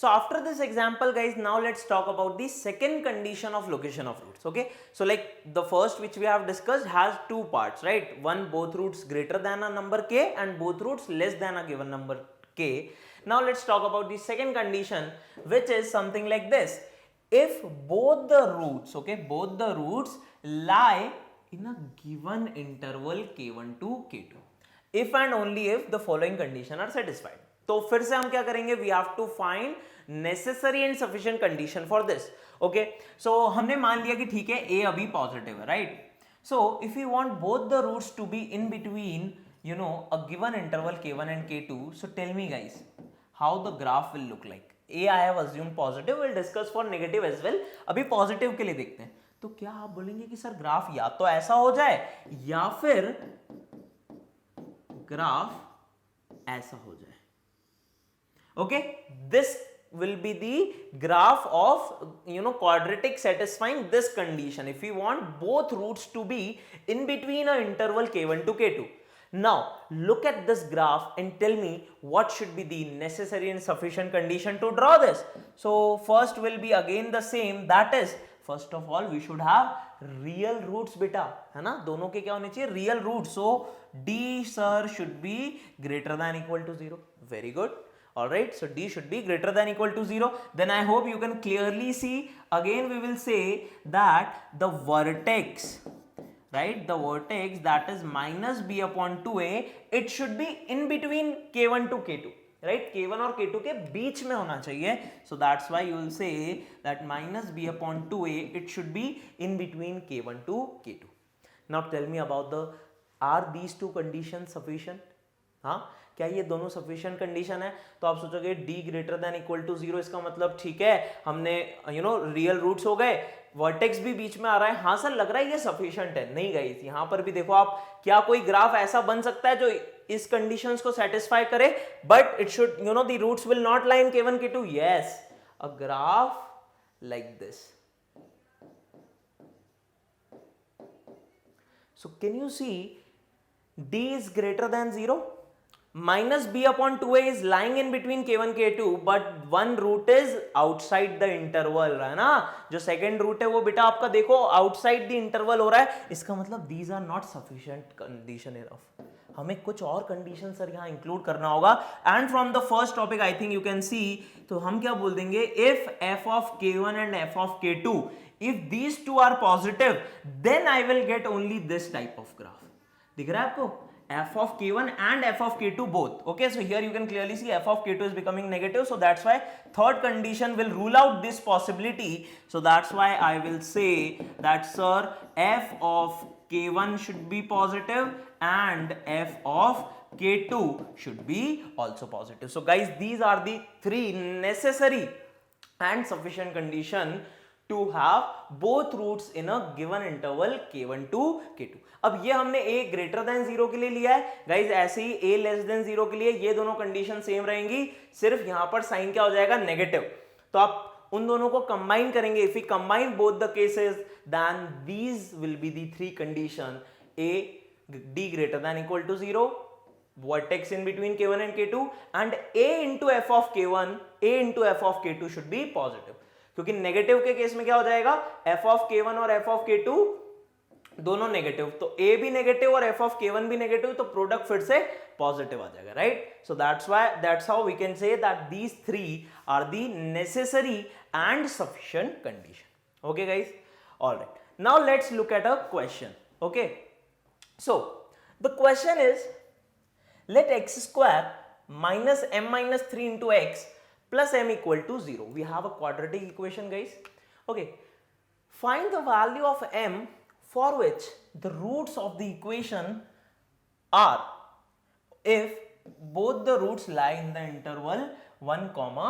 So after this example guys, now let's talk about the second condition of location of roots. Okay, so like the first which we have discussed has two parts, right? One, both roots greater than a number k and both roots less than a given number k. Now let's talk about the second condition, which is something like this. If both the roots, okay, both the roots lie in a given interval k1 to k2, if and only if the following condition are satisfied. तो फिर से हम क्या करेंगे, we have to find necessary and sufficient condition for this. Okay, so हमने मान लिया कि ठीक है ए अभी पॉजिटिव है, right? So if you want both the roots to be in between you know a given interval k1 and k2, so tell me guys how the graph will look like. A I have assumed positive, will discuss for negative as well. अभी positive के लिए देखते हैं. तो क्या आप बोलेंगे कि सर ग्राफ या तो ऐसा हो जाए या फिर ग्राफ ऐसा हो जाए. Okay, this will be the graph of quadratic satisfying this condition if we want both roots to be in between a interval k1 to k2. Now look at this graph and tell me what should be the necessary and sufficient condition to draw this. So first will be again the same, that is first of all we should have real roots beta, है ना? दोनों के क्या होने चाहिए? real roots. So d sir should be greater than equal to 0. Very good. Alright, so d should be greater than equal to 0. Then I hope you can clearly see, again we will say that the vertex, right, the vertex that is minus b upon 2a, it should be in between k1 to k2, right? k1 और k2 के बीच में होना चाहिए. So that's why you will say that minus b upon 2a, it should be in between k1 to k2. Now tell me about the, are these two conditions sufficient? हाँ, क्या ये दोनों sufficient condition है? तो आप सोचोगे d greater than equal to 0, इसका मतलब ठीक है हमने रियल रूट्स हो गए, वर्टेक्स भी बीच में आ रहा है. हाँ सर लग रहा है ये सफिशिएंट है. नहीं गाइस, यहाँ पर भी देखो आप, क्या कोई ग्राफ ऐसा बन सकता है जो इस कंडीशंस को सेटिस्फाई करे, but it should the roots will not lie in k1 k2. Yes, a graph like this. So can you see d is greater than 0, minus b upon 2a is lying in between k1 k2, but one root is outside the interval, है ना? जो second root है वो बेटा आपका देखो outside the interval हो रहा है. इसका मतलब these are not sufficient condition enough. हमें कुछ और condition सर यहाँ include करना होगा. And from the first topic I think you can see, तो हम क्या बोल देंगे, if f of k1 and f of k2, if these two are positive, then I will get only this type of graph. दिख रहा है आपको? f of k1 and f of k2 both. Okay, so here you can clearly see f of k2 is becoming negative, so that's why third condition will rule out this possibility. So that's why I will say that sir f of k1 should be positive and f of k2 should be also positive. So guys, these are the three necessary and sufficient condition to have both roots in a given interval k1 to k2. अब ये हमने a greater than 0 के लिए लिया है guys, ऐसे ही a less than 0 के लिए ये दोनों कंडीशन सेम रहेंगी, सिर्फ यहां पर साइन क्या हो जाएगा, नेगेटिव. तो आप उन दोनों को कंबाइन करेंगे. If you combine both the cases, then these will be the three condition. a d greater than equal to 0, vertex in between k1 and k2, and a into f of k1, a into f of k2 should be positive. क्योंकि negative के case में क्या हो जाएगा, f of k1 और f of k2 दोनों negative, तो a भी नेगेटिव और f of k1 भी नेगेटिव, तो प्रोडक्ट फिर से पॉजिटिव आ जाएगा, right? So that's how we can say that these three are the necessary and sufficient condition. Okay guys, all right, now let's look at a question. Okay, so the question is, let x square minus m minus 3 into x plus m equal to 0. We have a quadratic equation guys. Okay, find the value of m for which the roots of the equation are if both the roots lie in the interval 1 comma